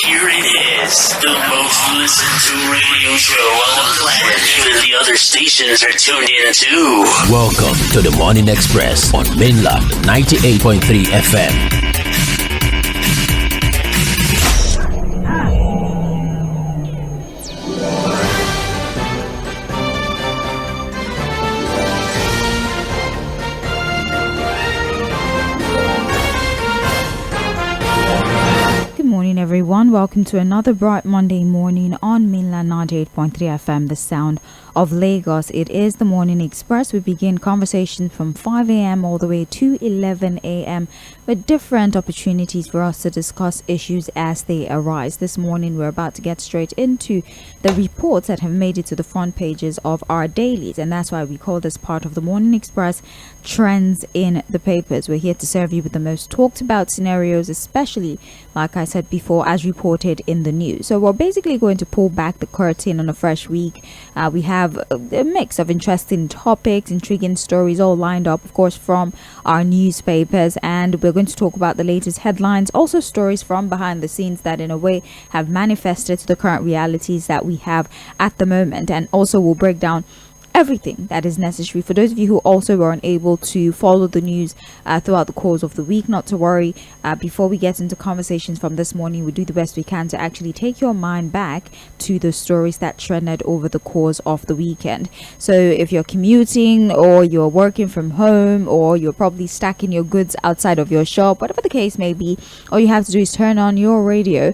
Here it is, the most listened to radio show on the planet. Even the other stations are tuned in too. Welcome to the Morning Express on Mainland 98.3 FM. Everyone, welcome to another bright Monday morning on Mainland 98.3 FM, the sound of Lagos. It is the Morning Express. We begin conversation from 5 a.m. all the way to 11 a.m. with different opportunities for us to discuss issues as they arise. This morning, we're about to get straight into the reports that have made it to the front pages of our dailies, and that's why we call this part of the Morning Express Trends in the Papers. We're here to serve you with the most talked about scenarios, especially, like I said before, as reported in the news. So we're basically going to pull back the curtain on a fresh week. We have a mix of interesting topics, intriguing stories all lined up, of course, from our newspapers, and we're going to talk about the latest headlines, also stories from behind the scenes that in a way have manifested to the current realities that we have at the moment, and also we'll break down everything that is necessary for those of you who also were unable to follow the news throughout the course of the week. Not to worry, before we get into conversations from this morning, we do the best we can to actually take your mind back to the stories that trended over the course of the weekend. So if you're commuting, or you're working from home, or you're probably stacking your goods outside of your shop, whatever the case may be, all you have to do is turn on your radio,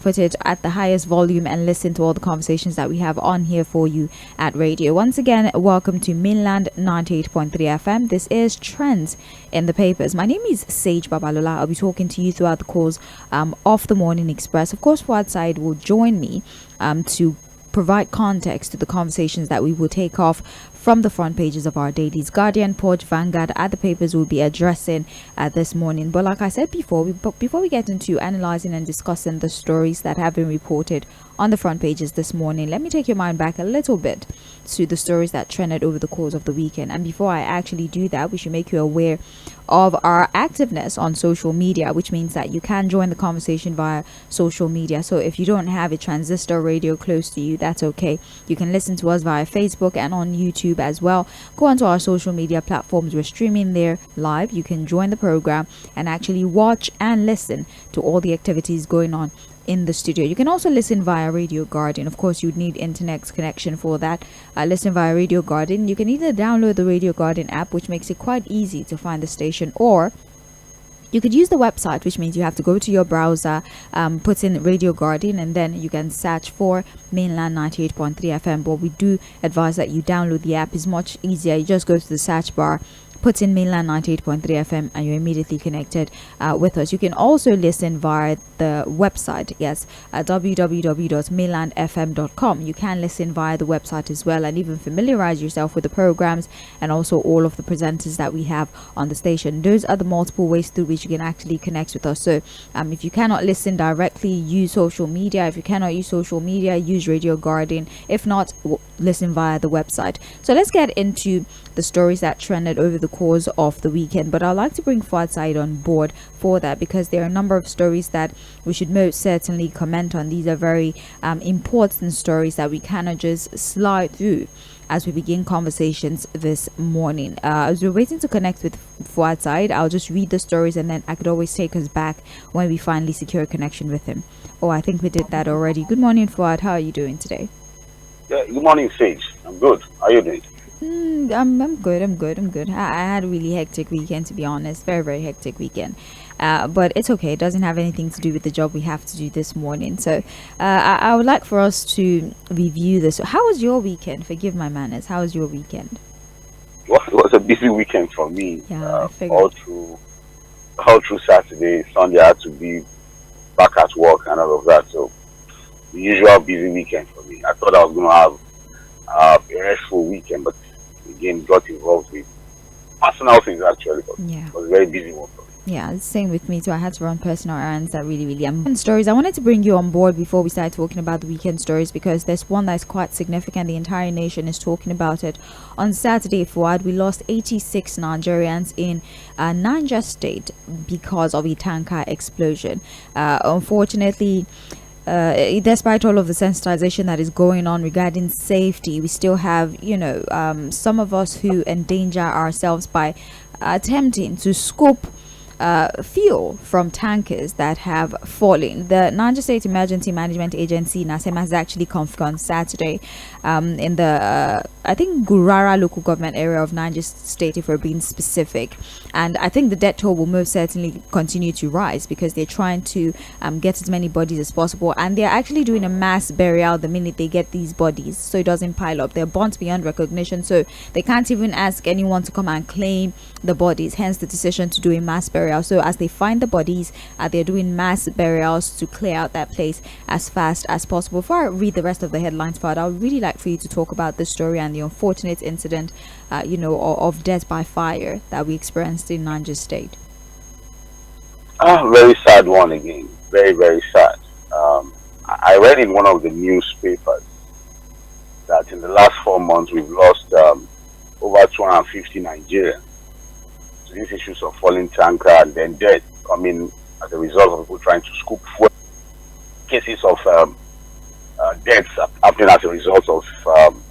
put it at the highest volume, and listen to all the conversations that we have on here for you at radio. Once again, welcome to Mainland 98.3 FM. This is Trends in the Papers. My name is Sage Babalola. I'll be talking to you throughout the course of the Morning Express. Of course, Fouad will join me to provide context to the conversations that we will take off from the front pages of our dailies. Guardian, Punch, Vanguard, other papers will be addressing this morning. But like I said before we get into analyzing and discussing the stories that have been reported on the front pages this morning, let me take your mind back a little bit to the stories that trended over the course of the weekend. And before I actually do that, we should make you aware of our activeness on social media, which means that you can join the conversation via social media. So if you don't have a transistor radio close to you, that's okay. You can listen to us via Facebook and on YouTube as well. Go onto our social media platforms. We're streaming there live. You can join the program and actually watch and listen to all the activities going on in the studio. You can also listen via Radio Garden. Of course, you'd need internet connection for that. Listen via Radio Garden. You can either download the Radio Garden app, which makes it quite easy to find the station, or you could use the website, which means you have to go to your browser, put in Radio Garden, and then you can search for Mainland 98.3 FM. But we do advise that you download the app. It's much easier. You just go to the search bar, put in Mainland 98.3 FM, and you're immediately connected with us. You can also listen via the website, yes, at www.mainlandfm.com. You can listen via the website as well, and even familiarize yourself with the programs and also all of the presenters that we have on the station. Those are the multiple ways through which you can actually connect with us. So if you cannot listen directly, use social media. If you cannot use social media, use Radio Garden. If not, listen via the website. So let's get into the stories that trended over the course of the weekend. But I'd like to bring Fouad on board for that, because there are a number of stories that we should most certainly comment on. These are very important stories that we cannot just slide through as we begin conversations this morning. As we're waiting to connect with Fouad, I'll just read the stories, and then I could always take us back when we finally secure a connection with him. Oh, I think we did that already. Good morning, Fouad. How are you doing today? Yeah, good morning, Sage. I'm good. How are you doing? I'm good. I had a really hectic weekend, to be honest. Very, very hectic weekend. But it's okay. It doesn't have anything to do with the job we have to do this morning. So I would like for us to review this. How was your weekend? Forgive my manners. How was your weekend? Well, it was a busy weekend for me. Yeah, all through Saturday, Sunday, I had to be back at work and all of that. So the usual busy weekend for me. I thought I was going to have a restful weekend, but again got involved with personal things actually. But yeah, it was a very busy one for me. Yeah, same with me too. I had to run personal errands that really stories. I wanted to bring you on board before we start talking about the weekend stories, because there's one that's quite significant. The entire nation is talking about it. On Saturday, Fouad, we lost 86 Nigerians in Niger State because of a tanker explosion. Unfortunately, despite all of the sensitization that is going on regarding safety, we still have, some of us who endanger ourselves by attempting to scoop fuel from tankers that have fallen. The Niger State Emergency Management Agency, NASEMA, has actually confirmed on Saturday in the I think Gurara local government area of Niger State, if we're being specific. And I think the death toll will most certainly continue to rise because they're trying to get as many bodies as possible, and they're actually doing a mass burial the minute they get these bodies, so it doesn't pile up. They're burnt beyond recognition, so they can't even ask anyone to come and claim the bodies, hence the decision to do a mass burial. So as they find the bodies, they're doing mass burials to clear out that place as fast as possible. Before I read the rest of the headlines, Father, I would really like for you to talk about this story and the unfortunate incident of death by fire that we experienced in Niger State. Very sad one again. Very, very sad. I read in one of the newspapers that in the last 4 months we've lost over 250 Nigerians to these issues of falling tanker and then death coming as a result of people trying to scoop fuel. Cases of deaths happening as a result of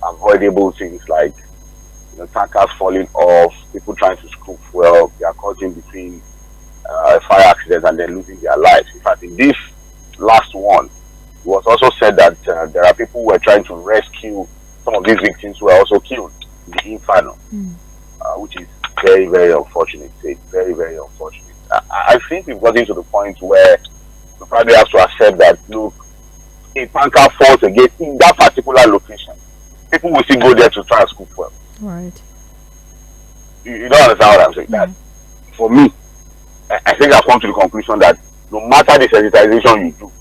avoidable things like tankers falling off, people trying to scoop fuel, they are caught in between fire accidents and then losing their lives. In fact, in this last one, it was also said that there are people who were trying to rescue some of these victims who were also killed in the inferno, which is very, very unfortunate. Very, very unfortunate. I think we've gotten to the point where we probably have to accept that, look, a tanker falls again in that particular location, people will still go there to try and scoop fuel. Right. You don't understand what I'm saying? Yeah. That for me, I think I've come to the conclusion that no matter the sensitization you do,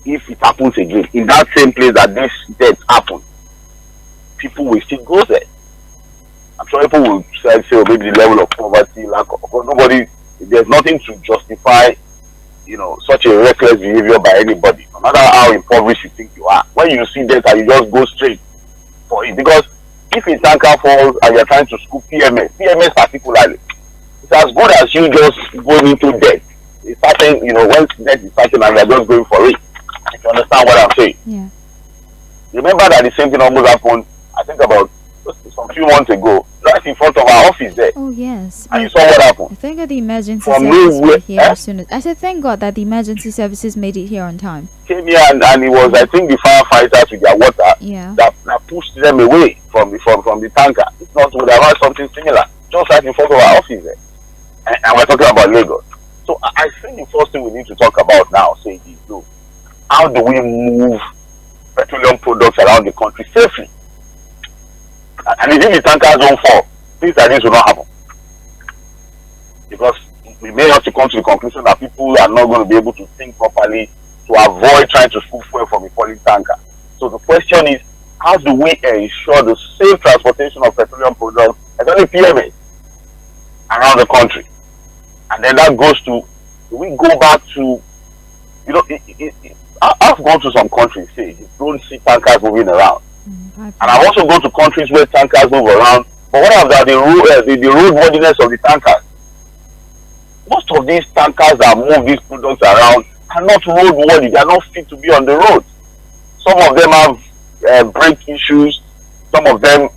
if it happens again in that same place that this death happened, people will still go there. I'm sure people will say, oh, maybe the level of poverty, lack of, but nobody, there's nothing to justify, such a reckless behavior by anybody, no matter how impoverished you think you are. When you see death, you just go straight for it, because if a tanker falls and you're trying to scoop PMS particularly, it's as good as you just going into death. It's starting, when death is starting and you're just going for it. If you understand what I'm saying. Yeah. Remember that the same thing almost happened, I think about some few months ago, right in front of our office there. Oh yes. And you saw what happened. Thank God the emergency services were here as soon as I said. Thank God that the emergency services made it here on time. Came here and it was, I think, the firefighters with their water that pushed them away from the tanker. It's not would have had something similar, just right in front of our office there. And we're talking about Lagos. So I think the first thing we need to talk about now, is how do we move petroleum products around the country safely? And if the tankers don't fall, things like this will not happen. Because we may have to come to the conclusion that people are not going to be able to think properly to avoid trying to scoop fuel from a falling tanker. So the question is, how do we ensure the safe transportation of petroleum products, especially PMA, around the country? And then that goes to, do we go back to, I've gone to some countries, you don't see tankers moving around. And I've also gone to countries where tankers move around. But what about the roadworthiness of the tankers? Most of these tankers that move these products around are not roadworthy. They are not fit to be on the road. Some of them have brake issues. Some of them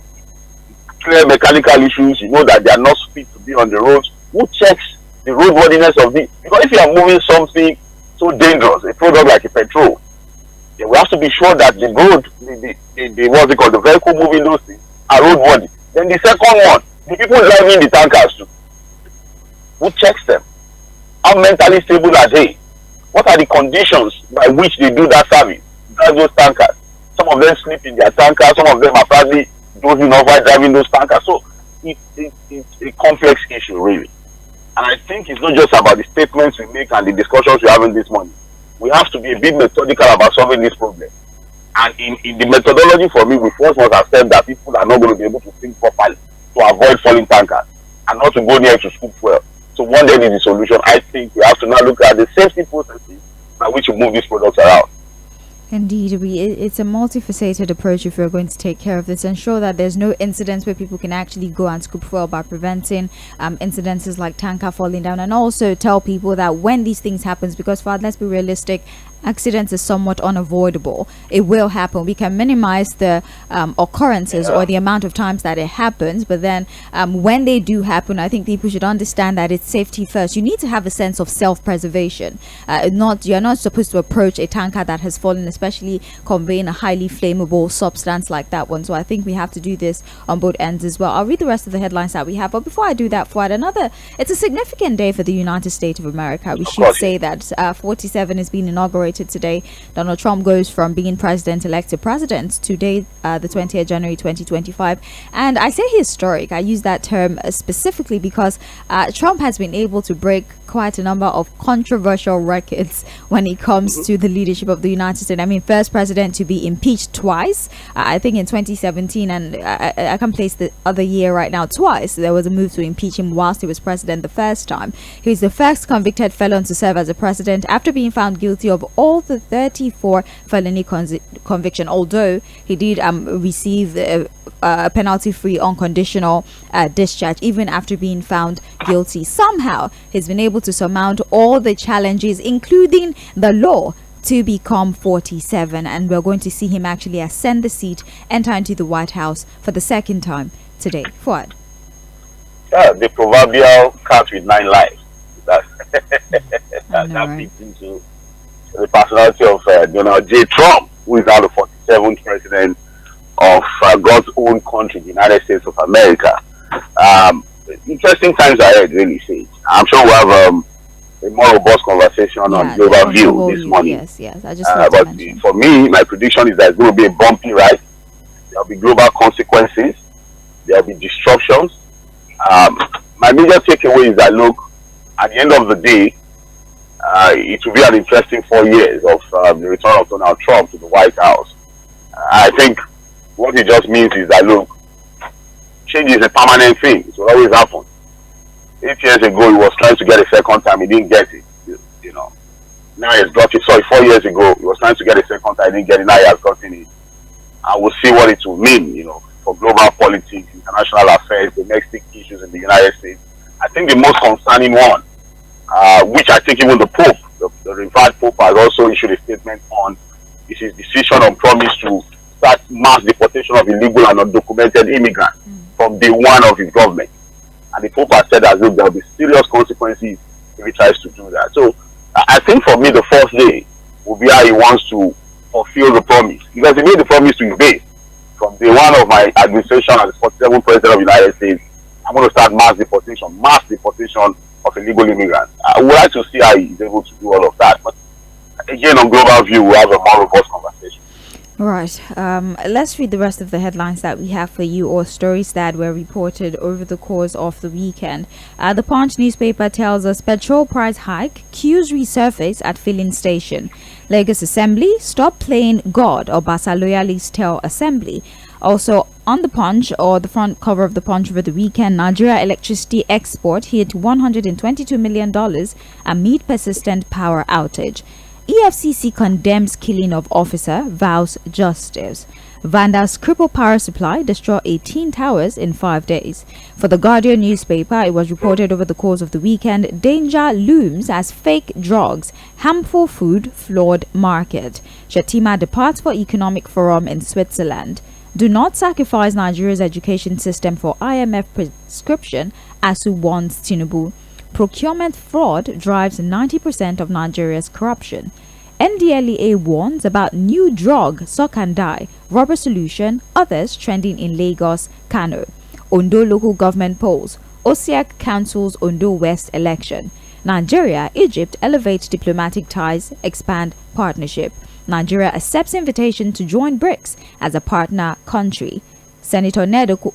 clear mechanical issues. You know that they are not fit to be on the roads. Who checks the roadworthiness of this? Because if you are moving something so dangerous, a product like a petrol, we have to be sure that the road, the vehicle moving those things are roadworthy. Then the second one, the people driving the tankers too. Who checks them? How mentally stable are they? What are the conditions by which they do that service? Drive those tankers. Some of them sleep in their tankers. Some of them are probably dozing off while driving those tankers. So it's a complex issue, really. And I think it's not just about the statements we make and the discussions we're having this morning. We have to be a bit methodical about solving this problem. And in the methodology, for me, we first must accept that people are not going to be able to think properly to avoid falling tankers and not to go near to scoop fuel. So one day is the solution. I think we have to now look at the safety processes by which we move these products around. Indeed, it's a multifaceted approach if we're going to take care of this. Ensure that there's no incidents where people can actually go and scoop fuel by preventing incidences like tanker falling down, and also tell people that when these things happens, because let's be realistic, accidents is somewhat unavoidable. It will happen. We can minimize the occurrences or the amount of times that it happens, but then when they do happen, I think people should understand that it's safety first. You need to have a sense of self-preservation. You're not supposed to approach a tanker that has fallen, especially conveying a highly flammable substance like that one. So I think we have to do this on both ends as well. I'll read the rest of the headlines that we have, but before I do that, it's a significant day for the United States of America. We should say that 47 is being inaugurated today. Donald Trump goes from being president-elect to president today, the 20th of January 2025. And I say historic. I use that term specifically because Trump has been able to break quite a number of controversial records when it comes to the leadership of the United States. I mean, first president to be impeached twice. I think in 2017, and I can place the other year right now, twice. There was a move to impeach him whilst he was president the first time. He was the first convicted felon to serve as a president after being found guilty of all the 34 felony conviction, although he did receive a penalty-free unconditional discharge even after being found guilty. Somehow he's been able to surmount all the challenges, including the law, to become 47, and we're going to see him actually ascend the seat, enter into the White House for the second time today. Fuad. The proverbial cat with 9 lives. That fits into the personality of Donald J. Trump, who is now the 47th president of God's own country, the United States of America. Interesting times ahead, really, Sage. I'm sure we'll have a more robust conversation on global view this morning. Yes. I just for me, my prediction is that it's going to be a bumpy ride. There'll be global consequences. There'll be disruptions. My major takeaway is that, look, at the end of the day, it will be an interesting 4 years of the return of Donald Trump to the White House. I think what it just means is that, look, change is a permanent thing. It will always happen. 8 years ago, he was trying to get a second time. He didn't get it. You know. Now he's got it. Sorry, 4 years ago, he was trying to get a second time. He didn't get it. Now he has gotten it. And we'll see what it will mean, for global politics, international affairs, domestic issues in the United States. I think the most concerning one, which I think even the Pope, the revered Pope, has also issued a statement on, is his decision on promise to start mass deportation of illegal and undocumented immigrants from day one of his government. And the Pope has said that there will be serious consequences if he tries to do that. So I think for me, the first day will be how he wants to fulfill the promise. Because he made the promise to his base. From day one of my administration as the 47th president of the United States, I'm going to start mass deportation of illegal immigrants. I would like to see how he's able to do all of that. But again, on global view, we'll have a more robust conversation. Right. Let's read the rest of the headlines that we have for you, or stories that were reported over the course of the weekend. The Punch newspaper tells us petrol price hike, queues resurface at filling station. Lagos Assembly, stop playing God, or Basa loyalists tell Assembly. Also on the Punch, or the front cover of the Punch over the weekend, Nigeria electricity export hit $122 million amid persistent power outage. EFCC condemns killing of officer, vows justice. Vandals cripple power supply, destroy 18 towers in 5 days. For the Guardian newspaper, it was reported over the course of the weekend, danger looms as fake drugs, harmful food, flawed market. Shettima departs for economic forum in Switzerland. Do not sacrifice Nigeria's education system for IMF prescription, ASU warns Tinubu. Procurement fraud drives 90% of Nigeria's corruption. NDLEA warns about new drug, suck and die, rubber solution, others trending in Lagos, Kano. Ondo local government polls. OSIAC cancels Ondo West election. Nigeria, Egypt elevate diplomatic ties, expand partnership. Nigeria accepts invitation to join BRICS as a partner country. Senator Nedo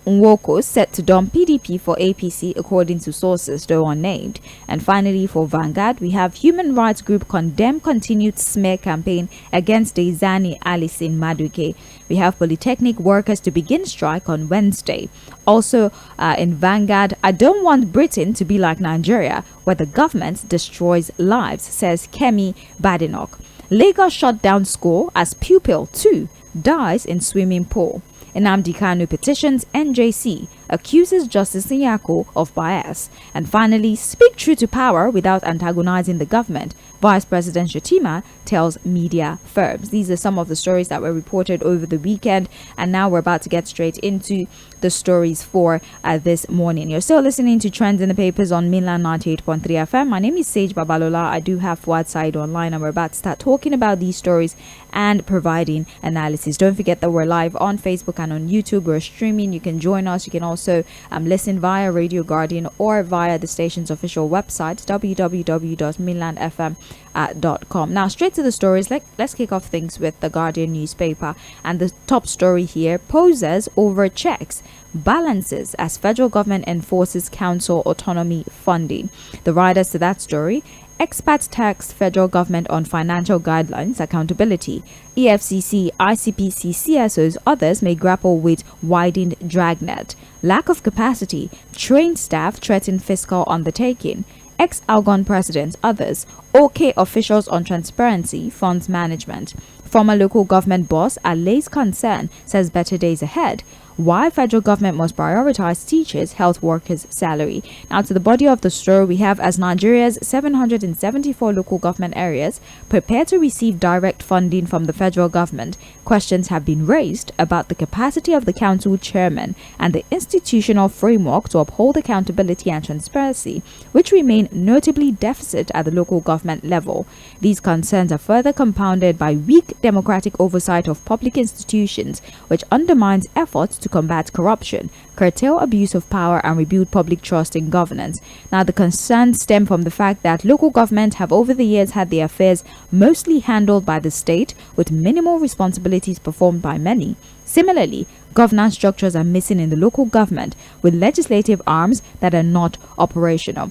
Nwoko set to dump PDP for APC according to sources, though unnamed. And finally, for Vanguard, we have human rights group condemn continued smear campaign against Deizani Alison Maduke. We have polytechnic workers to begin strike on Wednesday. Also in Vanguard, I don't want Britain to be like Nigeria, where the government destroys lives, says Kemi Badenoch. Lagos shut down school as pupil 2 dies in swimming pool. Nnamdi Kanu petitions NJC, accuses Justice Nyako of bias. And finally, speak true to power without antagonizing the government. Vice President Shettima tells media firms. These are some of the stories that were reported over the weekend, and now we're about to get straight into the stories for this morning. You're still listening to Trends in the Papers on Mainland 98.3 FM. My name is Sage Babalola. I do have Fuad Side online, and we're about to start talking about these stories and providing analysis. Don't forget that we're live on Facebook and on YouTube. We're streaming. You can join us. You can also listen via Radio Guardian or via the station's official website, www.mainlandfm.com. Now, straight to the stories. Let's kick off things with the Guardian newspaper. And the top story here, poses over checks, balances as federal government enforces council autonomy funding. The riders to that story: expats tax federal government on financial guidelines accountability. EFCC, ICPC, CSOs, others may grapple with widened dragnet. Lack of capacity, trained staff threaten fiscal undertaking. Ex-Algon presidents, others, OK officials on transparency, funds management. Former local government boss allays concern, says better days ahead. Why federal government must prioritize teachers, health workers' salary. Now, to the body of the story, we have: as Nigeria's 774 local government areas prepare to receive direct funding from the federal government, questions have been raised about the capacity of the council chairman and the institutional framework to uphold accountability and transparency, which remain notably deficit at the local government level. These concerns are further compounded by weak democratic oversight of public institutions, which undermines efforts to combat corruption, curtail abuse of power, and rebuild public trust in governance. Now, the concerns stem from the fact that local governments have over the years had their affairs mostly handled by the state, with minimal responsibilities performed by many. Similarly, governance structures are missing in the local government, with legislative arms that are not operational.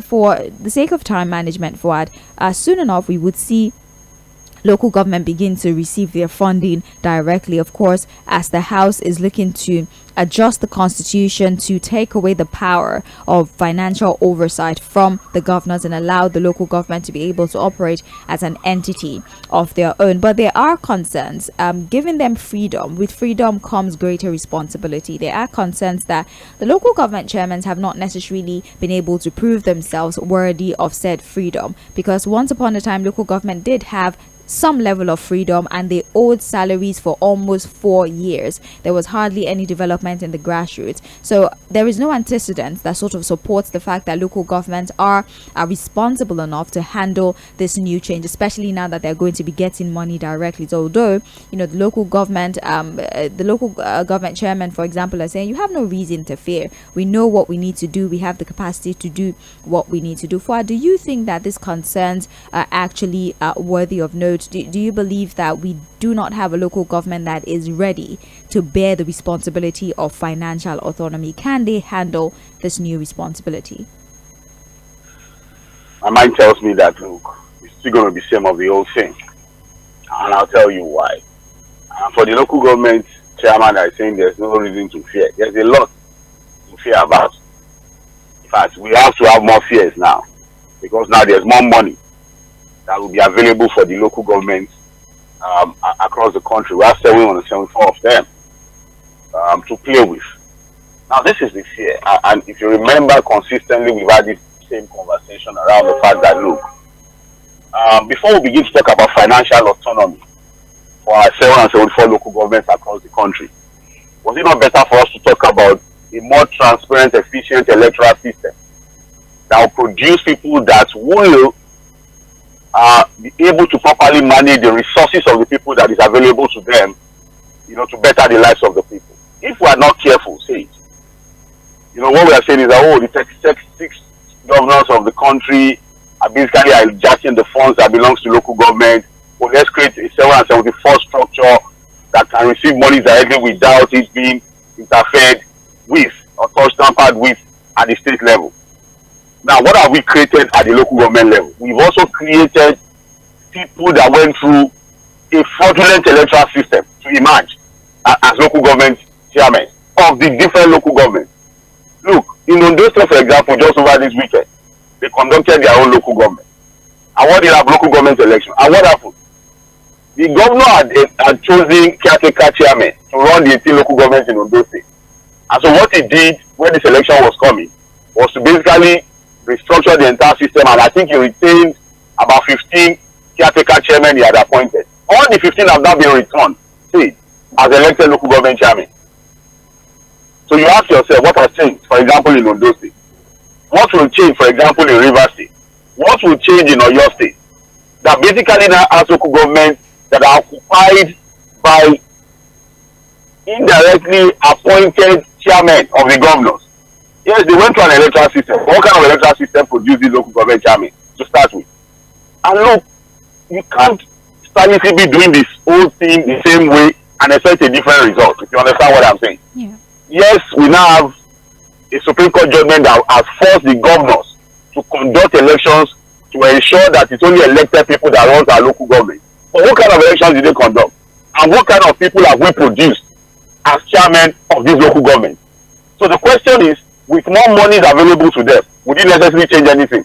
For the sake of time management, Fuad, soon enough we would see local government begin to receive their funding directly, of course, as the House is looking to adjust the constitution to take away the power of financial oversight from the governors and allow the local government to be able to operate as an entity of their own. But there are concerns, giving them freedom. With freedom comes greater responsibility. There are concerns that the local government chairmen have not necessarily been able to prove themselves worthy of said freedom, because once upon a time local government did have some level of freedom and they owed salaries for almost 4 years. There was hardly any development in the grassroots. So there is no antecedent that sort of supports the fact that local governments are responsible enough to handle this new change, especially now that they're going to be getting money directly. So although, the local government, government chairman, for example, are saying you have no reason to fear. We know what we need to do. We have the capacity to do what we need to do. Fuad, do you think that these concerns are actually worthy of note? Do you believe that we do not have a local government that is ready to bear the responsibility of financial autonomy? Can they handle this new responsibility? My mind tells me that, look, it's still going to be same of the old thing. And I'll tell you why. For the local government chairman, I think there's no reason to fear. There's a lot to fear about. In fact, we have to have more fears now, because now there's more money that will be available for the local governments across the country. We have 774 of them to play with. Now, this is the fear. And if you remember, consistently, we've had this same conversation around the fact that, look, before we begin to talk about financial autonomy for our 774 local governments across the country, was it not better for us to talk about a more transparent, efficient electoral system that will produce people that will be able to properly manage the resources of the people that is available to them, to better the lives of the people? If we are not careful, say it. What we are saying is that, the 36 governors of the country are basically hijacking the funds that belongs to local government. Well, let's create a 774 structure that can receive money directly without it being interfered with or tampered with at the state level. Now, what have we created at the local government level? We've also created people that went through a fraudulent electoral system to emerge as local government chairmen of the different local governments. Look, in Ondo State, for example, just over this weekend, they conducted their own local government. And what did have local government election? And what happened? The governor had chosen caretaker chairman to run the 18 local governments in Ondo State. And so what he did when this election was coming was to basically restructure the entire system, and I think he retained about 15 caretaker chairmen he had appointed. All the 15 have now been returned, see, as elected local government chairman. So you ask yourself, what has changed, for example, in Ondo State? What will change, for example, in Rivers State? What will change in Oyo State? That basically now has local governments that are occupied by indirectly appointed chairmen of the governors. Yes, they went to an electoral system. What kind of electoral system produces local government chairman to start with? And look, you can't silently be doing this whole thing the same way and expect a different result, if you understand what I'm saying. Yeah. Yes, we now have a Supreme Court judgment that has forced the governors to conduct elections to ensure that it's only elected people that run our local government. But what kind of elections did they conduct? And what kind of people have we produced as chairman of this local government? So the question is, with more money available to them, would it necessarily change anything?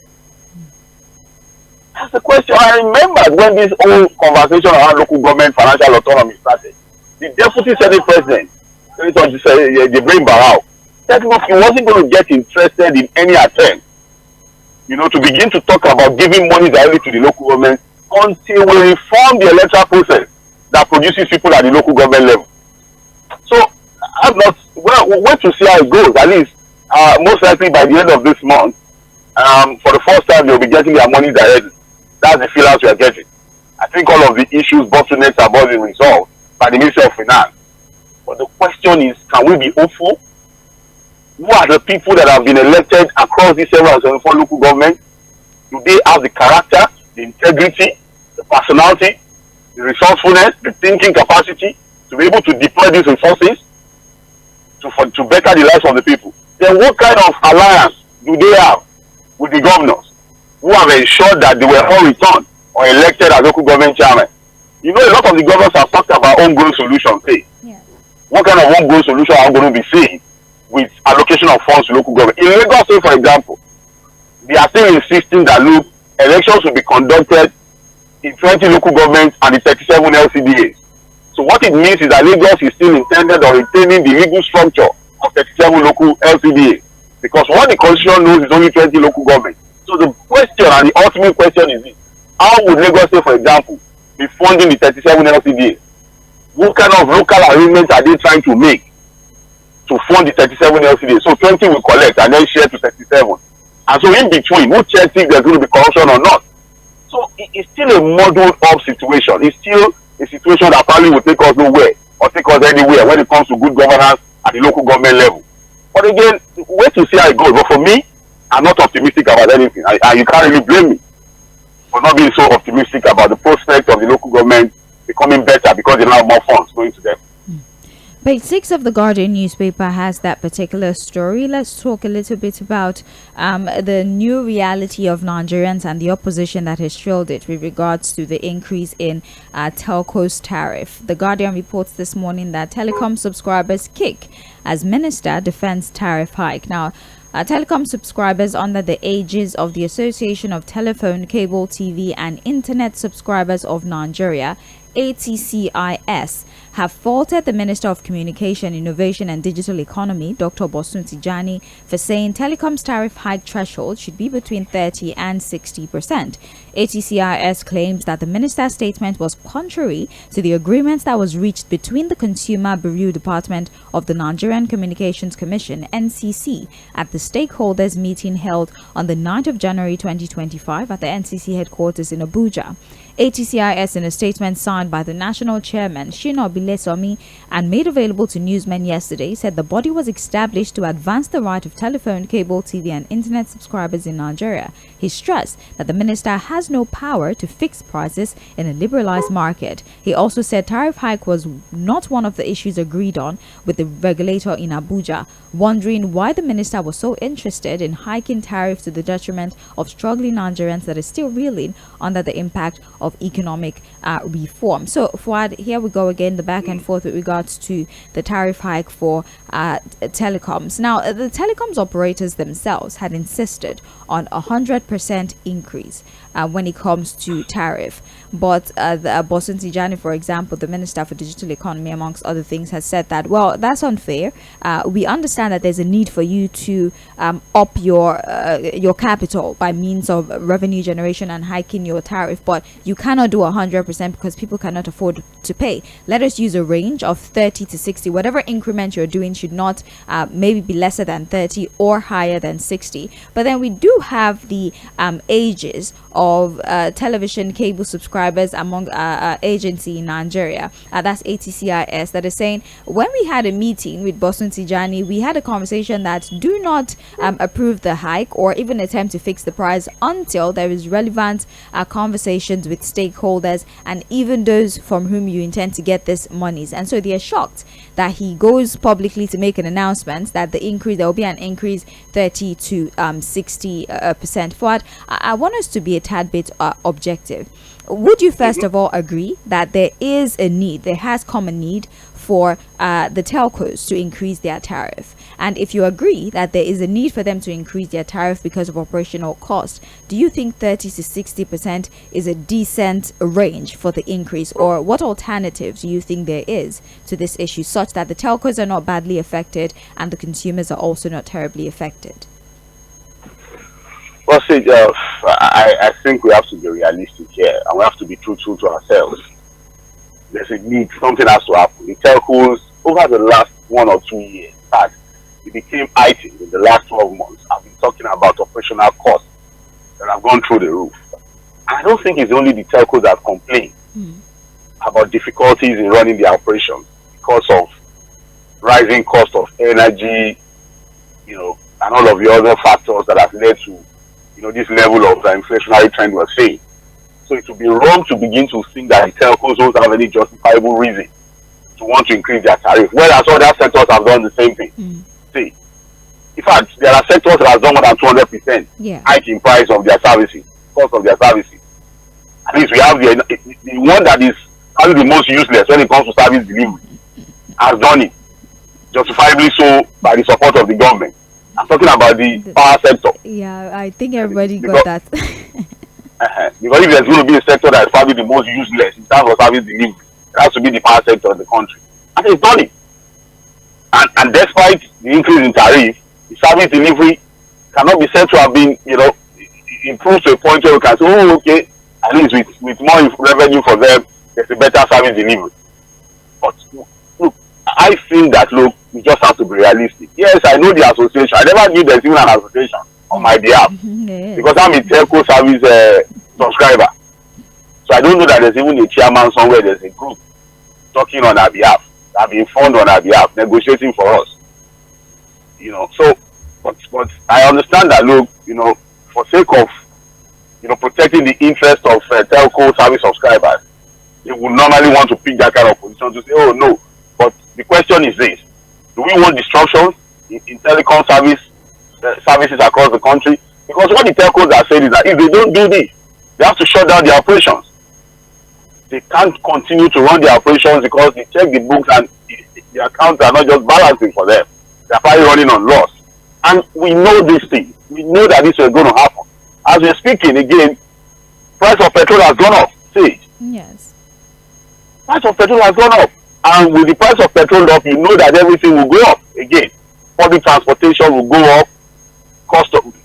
That's the question. I remember when this whole conversation around local government financial autonomy started. The deputy senate president, Jᴏɪᴜ Barao, said look, he wasn't going to get interested in any attempt, to begin to talk about giving money directly to the local government until we reform the electoral process that produces people at the local government level. So I'm not wait to see how it goes. At least most likely by the end of this month, for the first time they'll be getting their money directly. That's the feelings we are getting. I think all of the issues, bottlenecks are being resolved by the Ministry of Finance. But the question is, can we be hopeful? Who are the people that have been elected across these 774 local governments? Do they have the character, the integrity, the personality, the resourcefulness, the thinking capacity to be able to deploy these resources to better the lives of the people? Then what kind of alliance do they have with the governors who have ensured that they were all returned or elected as local government chairman? A lot of the governors have talked about homegrown solutions. Yes. What kind of homegrown solution are we going to be seeing with allocation of funds to local government? In Lagos State, for example, they are still insisting that look, elections will be conducted in 20 local governments and the 37 LCDAs. So what it means is that Lagos is still intended or retaining the legal structure of 37 local LCDAs, because what the constitution knows is only 20 local governments. So the question and the ultimate question is this: how would Lagos State, for example, be funding the 37 LCDAs? What kind of local arrangements are they trying to make to fund the 37 LCDAs? So 20 will collect and then share to 37. And so in between, who checks if there's going to be corruption or not? So it's still a muddled up situation. It's still a situation that probably will take us nowhere or take us anywhere when it comes to good governance at the local government level. But again, wait to see how it goes. But for me, I'm not optimistic about anything. And you can't really blame me for not being so optimistic about the prospect of the local government becoming better because they now have more funds going to them. Page 6 of the Guardian newspaper has that particular story. Let's talk a little bit about the new reality of Nigerians and the opposition that has trailed it with regards to the increase in telco's tariff. The Guardian reports this morning that telecom subscribers kick as minister defends tariff hike. Now, telecom subscribers under the aegis of the Association of Telephone, Cable, TV and Internet Subscribers of Nigeria, ATCIS, have faulted the Minister of Communication, Innovation and Digital Economy, Dr. Bosun Tijani, for saying telecom's tariff hike threshold should be between 30 and 60%. ATCIS claims that the minister's statement was contrary to the agreement that was reached between the Consumer Bureau Department of the Nigerian Communications Commission, NCC, at the stakeholders meeting held on the 9th of January 2025 at the NCC headquarters in Abuja. ATCIS, in a statement signed by the national chairman Shina Bilesomi and made available to newsmen yesterday, said the body was established to advance the right of telephone, cable, TV and internet subscribers in Nigeria. He stressed that the minister has no power to fix prices in a liberalized market. He also said tariff hike was not one of the issues agreed on with the regulator in Abuja, wondering why the minister was so interested in hiking tariffs to the detriment of struggling Nigerians that is still reeling under the impact of economic reform. So, Fuad, here we go again, the back and forth with regards to the tariff hike for telecoms. Now, the telecoms operators themselves had insisted on 100% increase when it comes to tariff. But Bosun Tijani, for example, the Minister for Digital Economy, amongst other things, has said that, well, that's unfair. We understand that there's a need for you to up your capital by means of revenue generation and hiking your tariff, but you cannot do 100% because people cannot afford to pay. Let us use a range of 30 to 60. Whatever increment you're doing should not maybe be lesser than 30 or higher than 60. But then we do have the ages of television cable subscribers among agency in Nigeria. That's ATCIS, that is saying, when we had a meeting with Bosun Tijani, we had a conversation that do not approve the hike or even attempt to fix the price until there is relevant conversations with stakeholders and even those from whom you intend to get this monies. And so they are shocked that he goes publicly to make an announcement that there will be an increase 30 to 60%. Fuad, I want us to be a tad bit objective. Would you first of all agree that there has come a need for the telcos to increase their tariff? And if you agree that there is a need for them to increase their tariff because of operational cost, do you think 30 to 60% is a decent range for the increase? Or what alternatives do you think there is to this issue such that the telcos are not badly affected and the consumers are also not terribly affected? Well, see, I think we have to be realistic here and we have to be truthful to ourselves. There's a need, something has to happen. The telcos, over the last 1 or 2 years, it became heightened in the last 12 months. I've been talking about operational costs that have gone through the roof. I don't think it's only the telcos that complain about difficulties in running their operations because of rising cost of energy, and all of the other factors that have led to, this level of inflationary trend we're seeing. So it would be wrong to begin to think that the telcos don't have any justifiable reason to want to increase their tariff, whereas other sectors have done the same thing. See, in fact, there are sectors that have done more than 200% hike in price of their services, cost of their services. At least we have the one that is probably the most useless when it comes to service delivery has done it, justifiably so, by the support of the government. I'm talking about the power sector. Yeah, I think everybody got that. Because if there's going to be a sector that is probably the most useless in terms of service delivery, it has to be the power sector in the country. And it's done it. And despite the increase in tariff, the service delivery cannot be said to have been, improved to a point where we can say, oh, okay, at least with more revenue for them, there's a better service delivery. But look, I think that, we just have to be realistic. Yes, I know the association. I never knew there's even an association on my behalf because I'm a telco service subscriber. So I don't know that there's even a chairman somewhere. There's a group talking on our behalf, that being formed on our behalf, negotiating for us. So, but I understand that, for sake of, protecting the interest of telco service subscribers, they would normally want to pick that kind of position to say, oh no. But the question is this: do we want disruptions in telecom services across the country? Because what the telcos are saying is that if they don't do this, they have to shut down their operations. They can't continue to run their operations because they check the books and the accounts are not just balancing for them. They're probably running on loss. And we know this thing. We know that this is going to happen. As we're speaking again, price of petrol has gone up. See? Yes. Price of petrol has gone up. And with the price of petrol up, you know that everything will go up again. Public transportation will go up.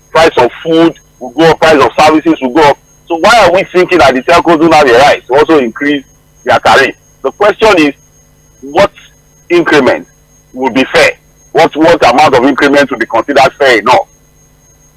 Price of food will go up. Price of services will go up. So why are we thinking that the telcos do not have the right to also increase their tariff? The question is, what increment would be fair? What amount of increment would be considered fair enough?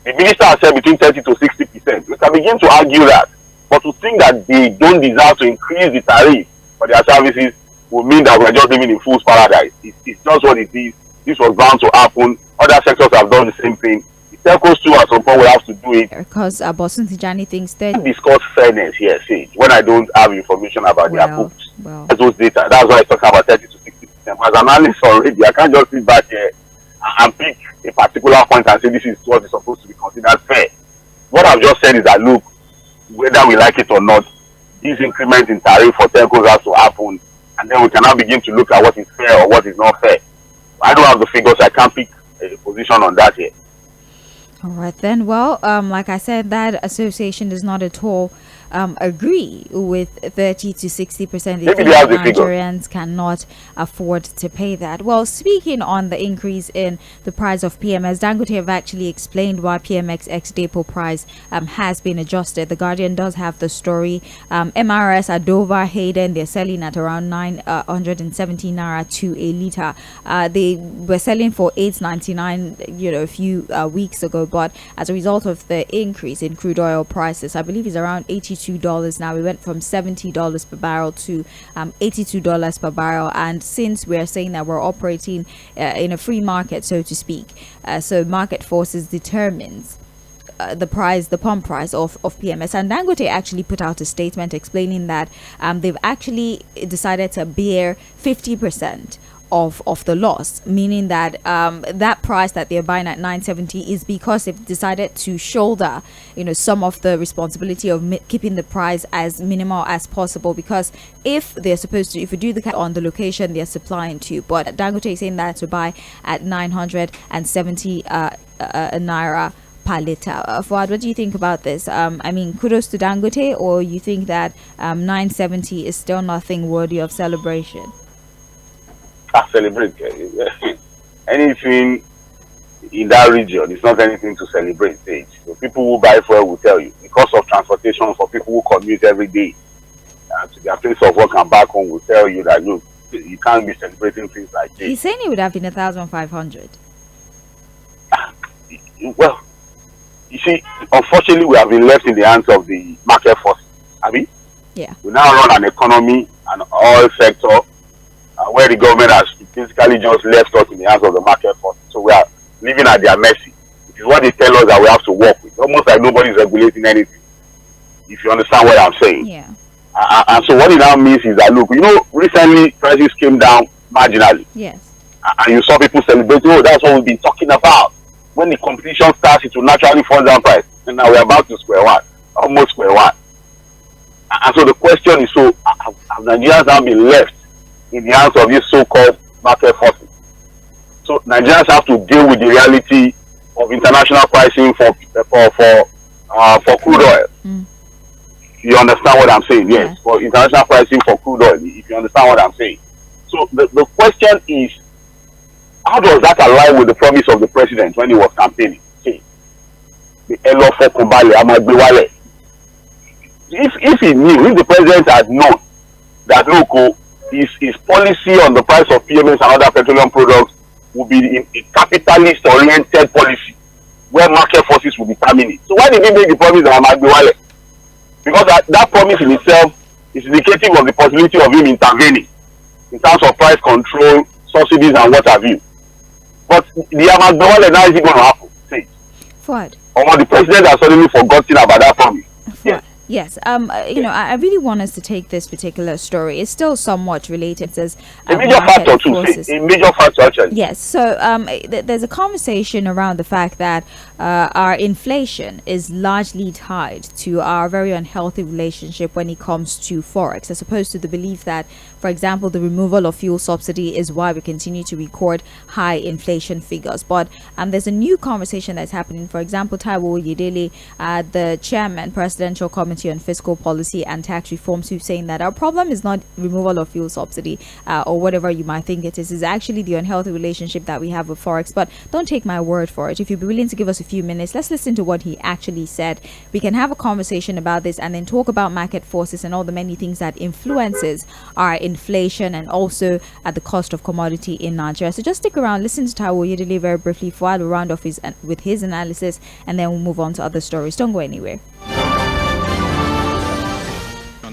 The minister has said between 30 to 60%. We can begin to argue that. But to think that they don't deserve to increase the tariff for their services would mean that we're just living in fool's paradise. It's just what it is. This was bound to happen. Other sectors have done the same thing. The telcos too at some point will have to do it. Because Bosun Tijani thinks that... discuss fairness here, Sage, when I don't have information about their books. Those data. That's why I talk about 30 to 60%. As an analyst already, I can't just sit back here and pick a particular point and say this is what is supposed to be considered fair. What I've just said is that, look, whether we like it or not, these increments in tariff for telcos have to happen, and then we can now begin to look at what is fair or what is not fair. I don't have the figures. I can't pick a position on that here. All right then. Well, like I said, that association is not at all agree with 30 to 60%. They Maybe think they have the figure. Nigerians cannot afford to pay that. Well, speaking on the increase in the price of PMS, Dangote have actually explained why PMX ex-depot price has been adjusted. The Guardian does have the story. MRS at Dover, Hayden, they're selling at around 970 naira to a litre. They were selling for 8.99, a few weeks ago, but as a result of the increase in crude oil prices, I believe it's around $82 now. We went from $70 per barrel to $82 per barrel, and since we're saying that we're operating in a free market, so to speak, so market forces determines the pump price of PMS. And Dangote actually put out a statement explaining that they've actually decided to bear 50% of the loss, meaning that that price that they're buying at 970 is because they've decided to shoulder some of the responsibility of keeping the price as minimal as possible, because if we do the on the location they're supplying to, but Dangote is saying that to buy at 970 naira per litre. Fuad, what do you think about this? Kudos to Dangote, or you think that 970 is still nothing worthy of celebration? Celebrate. Anything in that region is not anything to celebrate. So people who buy fuel will tell you, because of transportation for people who commute every day to their place of work and back home, will tell you that look, you can't be celebrating things like this. He's saying it would have been 1,500. Well, you see, unfortunately, we have been left in the hands of the market force. Yeah. We now run an economy, an oil sector, where the government has basically just left us in the hands of the market force. So we are living at their mercy. It is what they tell us that we have to work with. Almost like nobody is regulating anything, if you understand what I'm saying. Yeah. And so what it now means is that, look, recently prices came down marginally. Yes. And you saw people celebrating, that's what we've been talking about. When the competition starts, it will naturally fall down price. And now we're about to square one, almost square one. And so the question is, so have Nigerians now been left in the hands of these so-called market forces? So Nigerians have to deal with the reality of international pricing for crude oil. You understand what I'm saying? Yes, for international pricing for crude oil, if you understand what I'm saying. So the question is, how does that align with the promise of the president when he was campaigning? See, the ⴏ if he knew, if the president had known that local his policy on the price of PMS and other petroleum products would be a capitalist oriented policy where market forces will determine it. So why did he make the promise that Amagbiwale? Because that promise in itself is indicative of the possibility of him intervening in terms of price control, subsidies, and what have you. But the Amagbiwale, now is it going to happen? Say it. What? Or the president has suddenly forgotten about that promise. Yes. Yes, I really want us to take this particular story. It's still somewhat related. It says a major factor too. A major factor actually. Yes, so there's a conversation around the fact that our inflation is largely tied to our very unhealthy relationship when it comes to forex, as opposed to the belief that, for example, the removal of fuel subsidy is why we continue to record high inflation figures. But there's a new conversation that's happening. For example, Taiwo Oyedele, the chairman, Presidential Committee on Fiscal Policy and Tax Reforms, who's saying that our problem is not removal of fuel subsidy or whatever you might think it is actually the unhealthy relationship that we have with forex. But don't take my word for it. If you'd be willing to give us a few minutes, let's listen to what he actually said. We can have a conversation about this and then talk about market forces and all the many things that influences our inflation and also at the cost of commodity in Nigeria. So just stick around, listen to Taiwo Oyedele very briefly for a round off with his analysis, and then we'll move on to other stories. Don't go anywhere.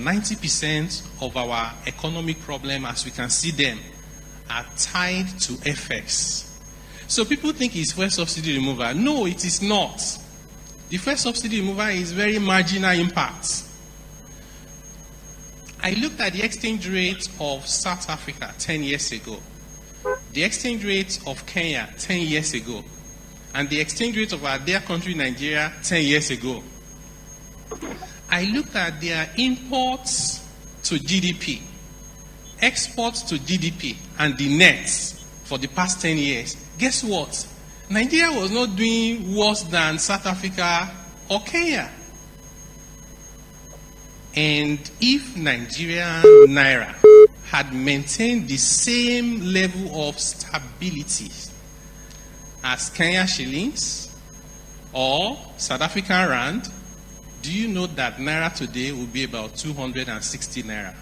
90% of our economic problem, as we can see them, are tied to FX. So people think it's fuel subsidy removal. No, it is not. The fuel subsidy removal is very marginal impact. I looked at the exchange rate of South Africa 10 years ago, the exchange rate of Kenya 10 years ago, and the exchange rate of our dear country Nigeria 10 years ago. I looked at their imports to GDP, exports to GDP, and the nets for the past 10 years. Guess what? Nigeria was not doing worse than South Africa or Kenya. And if Nigerian naira had maintained the same level of stability as Kenya shillings or South African rand, do you know that naira today will be about 260 naira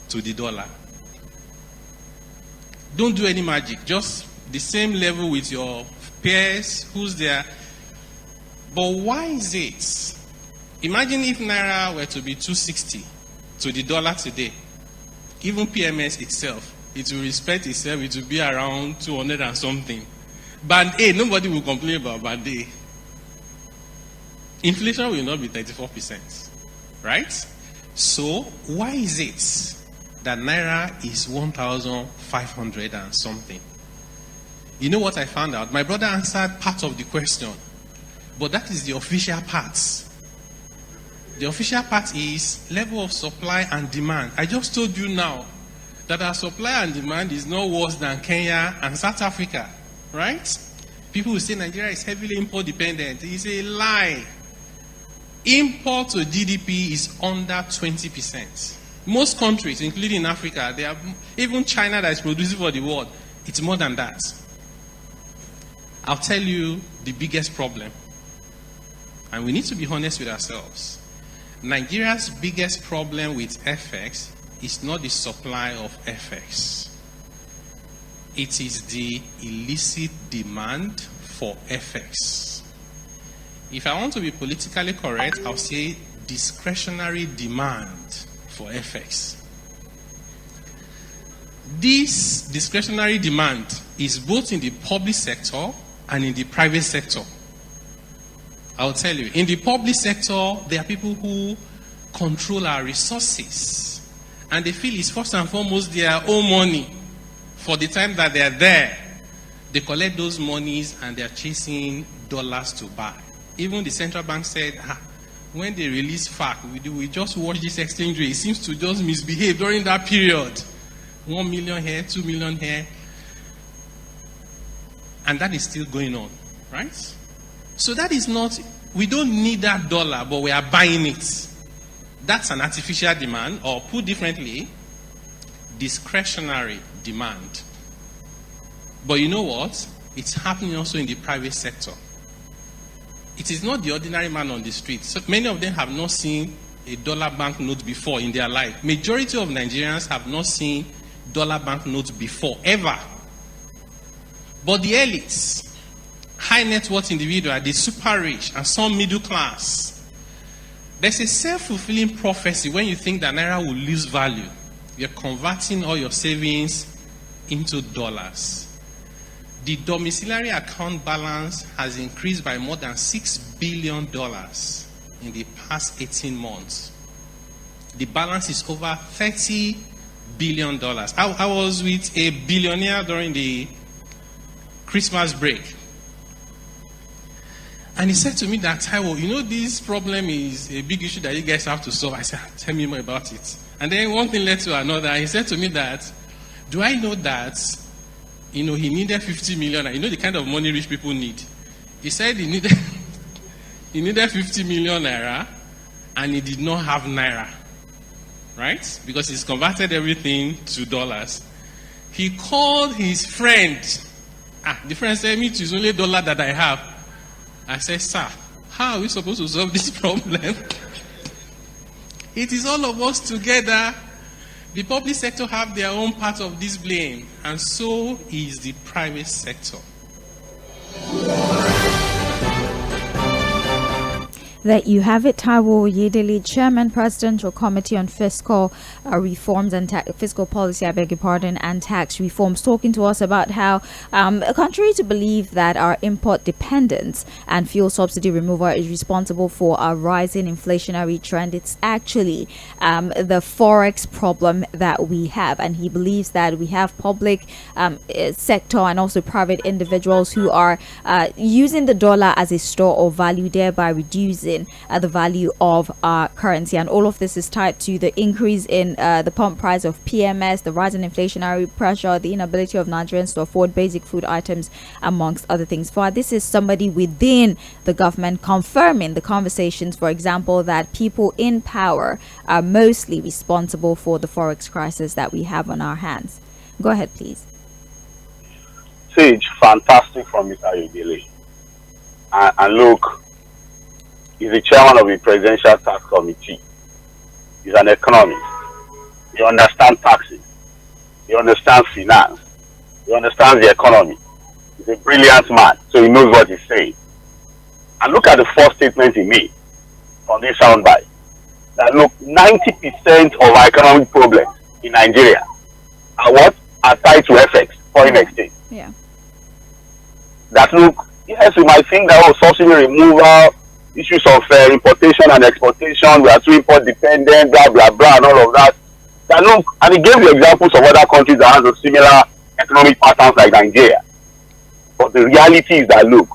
to the dollar? Don't do any magic, just the same level with your peers, who's there. But why is it? Imagine if naira were to be 260 to the dollar today. Even PMS itself, it will respect itself, it will be around 200 and something. Band A, nobody will complain about Band A. Inflation will not be 34%, right? So why is it that naira is 1,500 and something? You know what I found out? My brother answered part of the question, but that is the official part. The official part is level of supply and demand. I just told you now that our supply and demand is no worse than Kenya and South Africa, right? People will say Nigeria is heavily import dependent. It's a lie. Import to GDP is under 20%. Most countries, including Africa, they have, even China that is producing for the world, it's more than that. I'll tell you the biggest problem. And we need to be honest with ourselves. Nigeria's biggest problem with FX is not the supply of FX. It is the illicit demand for FX. If I want to be politically correct, I'll say discretionary demand for FX. This discretionary demand is both in the public sector and in the private sector. I'll tell you, in the public sector, there are people who control our resources, and they feel it's first and foremost their own money. For the time that they are there, they collect those monies and they are chasing dollars to buy. Even the central bank said, when they release FAC, we just watch this exchange rate. It seems to just misbehave during that period. 1 million here, 2 million here. And that is still going on, right? So that is not, we don't need that dollar, but we are buying it. That's an artificial demand, or put differently, discretionary demand. But you know what? It's happening also in the private sector. It is not the ordinary man on the street. So many of them have not seen a dollar banknote before in their life. Majority of Nigerians have not seen dollar banknotes before, ever. But the elites, high net worth individual, the super rich, and some middle class, there's a self-fulfilling prophecy when you think that naira will lose value. You're converting all your savings into dollars. The domiciliary account balance has increased by more than $6 billion in the past 18 months. The balance is over $30 billion. I was with a billionaire during the Christmas break. And he said to me that, Taiwo, you know this problem is a big issue that you guys have to solve. I said, tell me more about it. And then one thing led to another. He said to me that, do I know that, he needed 50 million. You know the kind of money rich people need. He said he needed 50 million naira, and he did not have naira, right? Because he's converted everything to dollars. He called his friend. The friend said, me too, it's only dollar that I have. I said, sir, how are we supposed to solve this problem? It is all of us together. The public sector have their own part of this blame, and so is the private sector. There you have it. Taiwo Oyedele, Chairman, Presidential Committee on Fiscal Reforms and Fiscal Policy, and Tax Reforms, talking to us about how, contrary to belief that our import dependence and fuel subsidy removal is responsible for our rising inflationary trend, it's actually the forex problem that we have. And he believes that we have public sector and also private individuals who are using the dollar as a store of value, thereby reducing increasing the value of our currency. And all of this is tied to the increase in the pump price of PMS, the rise in inflationary pressure, the inability of Nigerians to afford basic food items, amongst other things. For this is somebody within the government confirming the conversations, for example, that people in power are mostly responsible for the forex crisis that we have on our hands. Go ahead, please. Sage, fantastic from Mr. Ayodele. And look, he's the chairman of the Presidential Tax Committee. He's an economist. He understands taxes. He understands finance. He understands the economy. He's a brilliant man, so he knows what he's saying. And look at the first statement he made from this soundbite. That look, 90% of our economic problems in Nigeria are what? Are tied to FX, foreign exchange. Yeah. That look, yes, we might think that subsidy removal, issues of importation and exportation, we are too import dependent, blah blah blah, and all of that. That look, and he gave you examples of other countries that have similar economic patterns like Nigeria. But the reality is that look,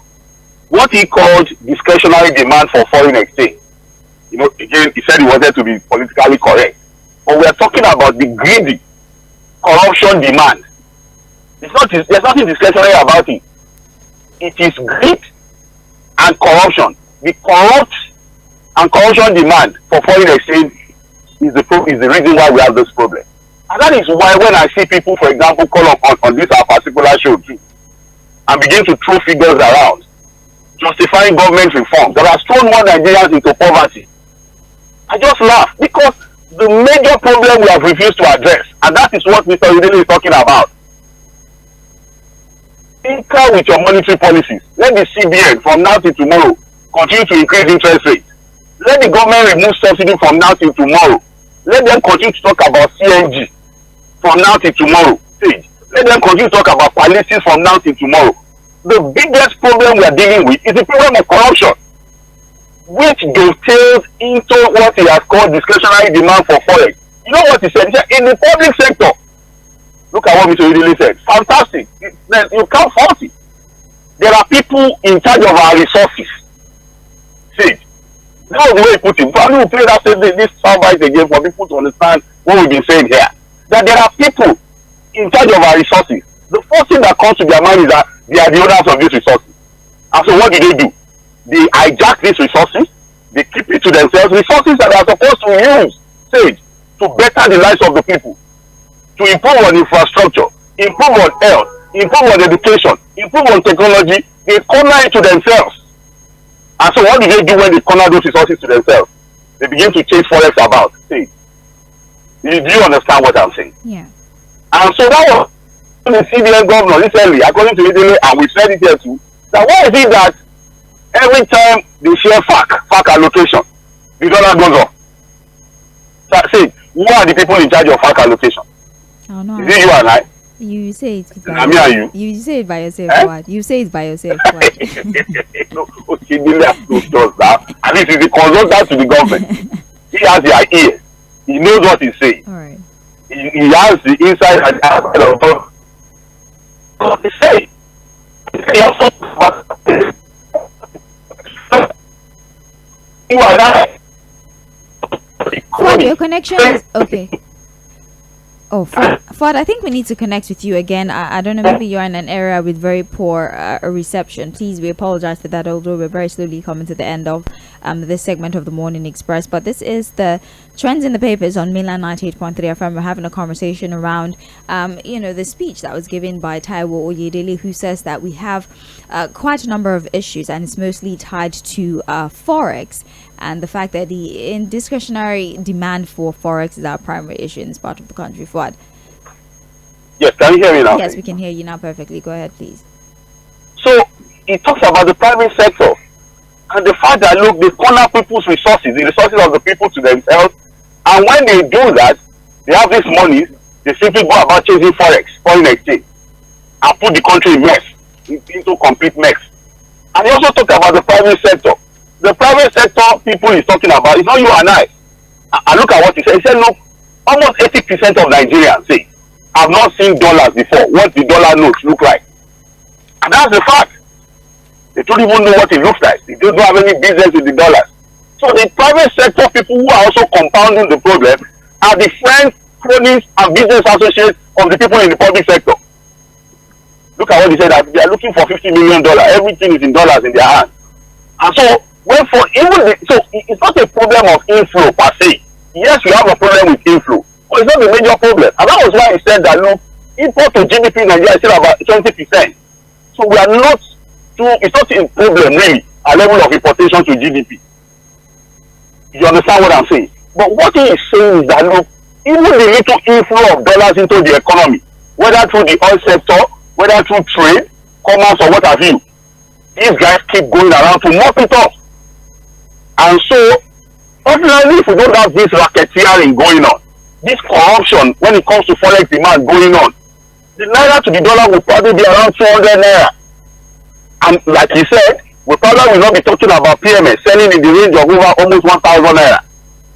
what he called discretionary demand for foreign exchange, you know, again, he said he wanted to be politically correct, but we are talking about the greedy corruption demand. There's nothing discretionary about it. It is greed and corruption. The corrupt and corruption demand for foreign exchange is the reason why we have this problem. And that is why when I see people, for example, call on this our particular show too, and begin to throw figures around, justifying government reforms that has thrown more Nigerians into poverty, I just laugh, because the major problem we have refused to address, and that is what Mr. Udele is talking about. Tinker with your monetary policies. Let the CBN from now till tomorrow continue to increase interest rates. Let the government remove subsidy from now till tomorrow. Let them continue to talk about CNG from now till tomorrow. Let them continue to talk about policies from now till tomorrow. The biggest problem we are dealing with is the problem of corruption, which dovetails into what he has called discretionary demand for forex. You know what he said? He said, in the public sector, look at what Mr. Udele said. Fantastic. You can't fault it. There are people in charge of our resources. See, that was the way he put it. Probably we'll play this soundbite again for people to understand what we've been saying here. That there are people in charge of our resources. The first thing that comes to their mind is that they are the owners of these resources. And so what do? They hijack these resources. They keep it to themselves. Resources that they are supposed to use, say, to better the lives of the people, to improve on infrastructure, improve on health, improve on education, improve on technology. They corner it to themselves. And so what do when they corner those resources to themselves? They begin to chase forex about. See, do you understand what I'm saying? Yeah. And so that was the CBN governor recently, according to Italy, and we said it here too, that why is it that every time they share FAC allocation, the dollar goes up? So, see, who are the people in charge of FAC allocation? Oh, no. Is it you and I? You say it by and yourself. You say it by yourself. What? You say it by yourself. What? No, okay, at least he's the consultant to the government. He has their ear. He knows what he's saying. All right. He has the inside and the outside of what he's saying. He also you and I. Ford, your connection is okay. Oh, Ford, I think we need to connect with you again. I don't know, maybe you're in an area with very poor reception. Please, we apologize for that, although we're very slowly coming to the end of this segment of the Morning Express. But this is the Trends in the Papers on Mainland 98.3 FM. We're having a conversation around, the speech that was given by Taiwo Oyedele, who says that we have quite a number of issues, and it's mostly tied to Forex. And the fact that the discretionary demand for Forex is our primary issue in this part of the country. Fuad. Yes, can you hear me now? Yes, we can hear you now perfectly. Go ahead, please. So, it talks about the private sector and the fact that, look, they corner people's resources, the resources of the people to themselves. And when they do that, they have this money, they simply go about chasing Forex, foreign exchange, and put the country in mess, into complete mess. And he also talked about the private sector. The private sector people he's talking about, it's not you and I. And look at what he said. He said, look, almost 80% of Nigerians say have not seen dollars before, what the dollar notes look like. And that's the fact. They don't even know what it looks like. They don't have any business with the dollars. So the private sector people who are also compounding the problem are the friends, cronies, and business associates of the people in the public sector. Look at what they said, that they are looking for $50 million. Everything is in dollars in their hands. And so, it's not a problem of inflow per se. Yes, we have a problem with inflow, but it's not a major problem. And that was why he said that, look, import to GDP in Nigeria is still about 20%. So we are not it's not a problem really, a level of importation to GDP. You understand what I'm saying? But what he is saying is that, look, even the little inflow of dollars into the economy, whether through the oil sector, whether through trade, commerce, or what have you, these guys keep going around to mop it up. And so, ordinarily, if we don't have this racketeering going on, this corruption when it comes to forex demand going on, the naira to the dollar will probably be around 200 naira. And like he said, we probably will not be talking about PMS selling in the range of over almost 1,000 naira.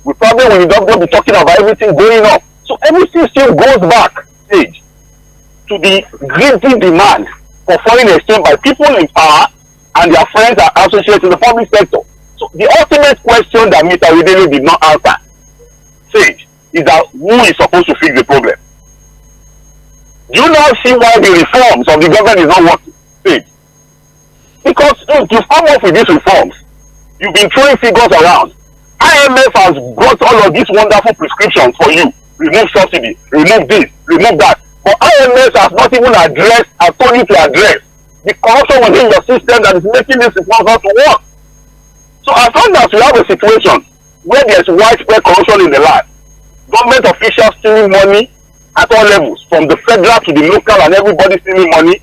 We probably will not be talking about everything going up. So everything still goes back stage to the greedy demand for foreign exchange by people in power and their friends and associates in the public sector. So the ultimate question that Mr. Widele did not answer, Sage, is that who is supposed to fix the problem? Do you now see why the reforms of the government is not working? Sage. Because if you come up with these reforms, you've been throwing figures around. IMF has brought all of these wonderful prescriptions for you. Remove subsidy, remove this, remove that. But IMF has not even addressed, I told you to address, the corruption within your system that is making this reform not to work. So as long as we have a situation where there is widespread corruption in the land, government officials stealing money at all levels, from the federal to the local, and everybody stealing money,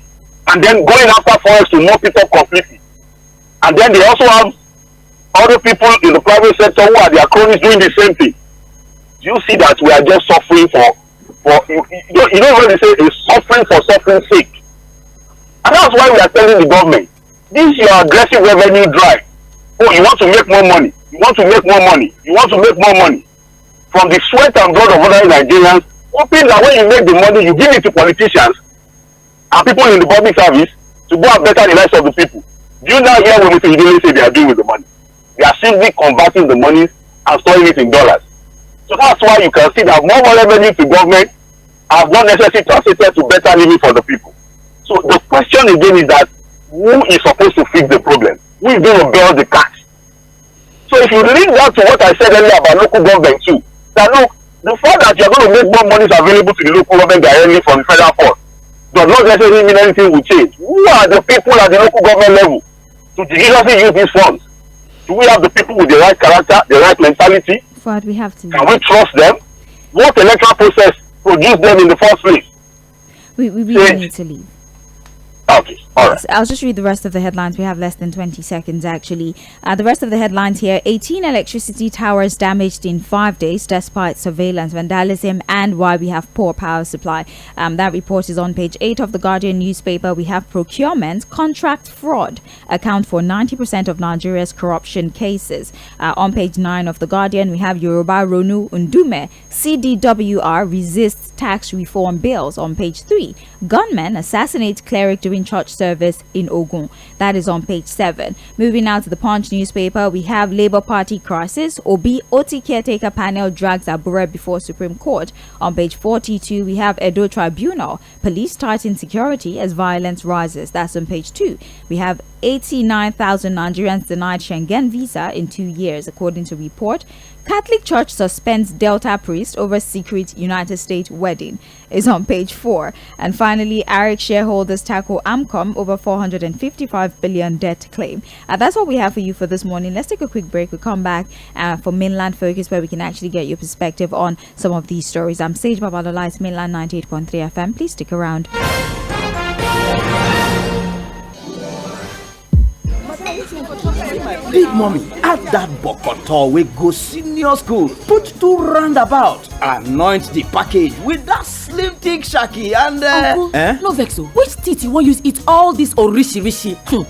and then going after forex to mop it up completely. And then they also have other people in the private sector who are their cronies doing the same thing. Do you see that we are just suffering you know what they say, is suffering for suffering's sake? And that's why we are telling the government, this is your aggressive revenue drive. Oh, you want to make more money. You want to make more money. You want to make more money. From the sweat and blood of other Nigerians, hoping that when you make the money, you give it to politicians and people in the public service to go and better the lives of the people. Do you now hear what Mr. Widele say they are doing with the money? They are simply converting the money and storing it in dollars. So that's why you can see that more revenue to government has not necessarily translated to better living for the people. So the question again is that who is supposed to fix the problem? Who is going to bail the cat? So if you link that to what I said earlier about local government too, that look, the fact that you're going to make more money available to the local government directly from the federal fund does not necessarily mean anything will change. Who are the people at the local government level to judiciously use these funds? Do we have the people with the right character, the right mentality? Fuad, we have to. Can we trust them? What electoral process produced them in the first place? We really need to leave. Okay, all right. I'll just read the rest of the headlines. We have less than 20 seconds, actually. The rest of the headlines here. 18 electricity towers damaged in 5 days despite surveillance, vandalism, and why we have poor power supply. That report is on page 8 of the Guardian newspaper. We have procurement, contract fraud account for 90% of Nigeria's corruption cases. On page 9 of the Guardian, we have Yoruba Ronu Ndume, CDWR resists tax reform bills. On page 3, gunmen assassinate cleric during church service in Ogun. That is on page 7. Moving now to the Punch newspaper, we have Labour Party crisis. Obi Oti caretaker panel drags Abure before Supreme Court. On page 42, we have Edo Tribunal. Police tighten security as violence rises. That's on page 2. We have 89,000 Nigerians denied Schengen visa in 2 years, according to report. Catholic Church suspends Delta priest over secret United States wedding is on page 4. And finally, ARIC shareholders tackle AMCOM over 455 billion debt claim. That's what we have for you for this morning. Let's take a quick break. We'll come back for Mainland Focus, where we can actually get your perspective on some of these stories. I'm Sage Babalola. It's Mainland 98.3 FM. Please stick around. Big mommy, add that bokoto we go senior senior school, put 2 roundabout, anoint the package with that slim thick shaki and Uncle, no vex o. Which teeth you wan use eat all this orishi?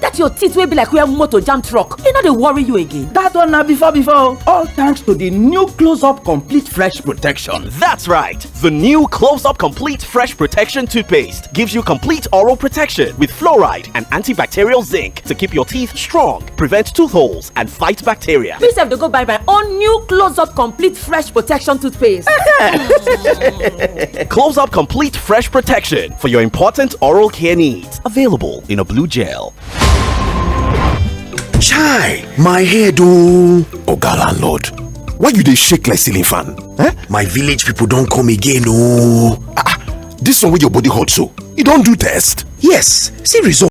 That your teeth will be like where motor jam truck. E no dey worry you again. that one na before. All thanks to the new Close-Up Complete Fresh Protection. That's right. The new Close-Up Complete Fresh Protection toothpaste gives you complete oral protection with fluoride and antibacterial zinc to keep your teeth strong, prevent tooth holes, and fight bacteria. Me sef dey go buy my own new Close-Up Complete Fresh Protection toothpaste. Close-Up Complete Fresh Protection for your important oral care needs. Available in a blue gel. Chai, my head oh. Oga landlord, why you dey shake like ceiling fan? My village people don't come again oh. This one with your body hot so, you don't do test? Yes, see result.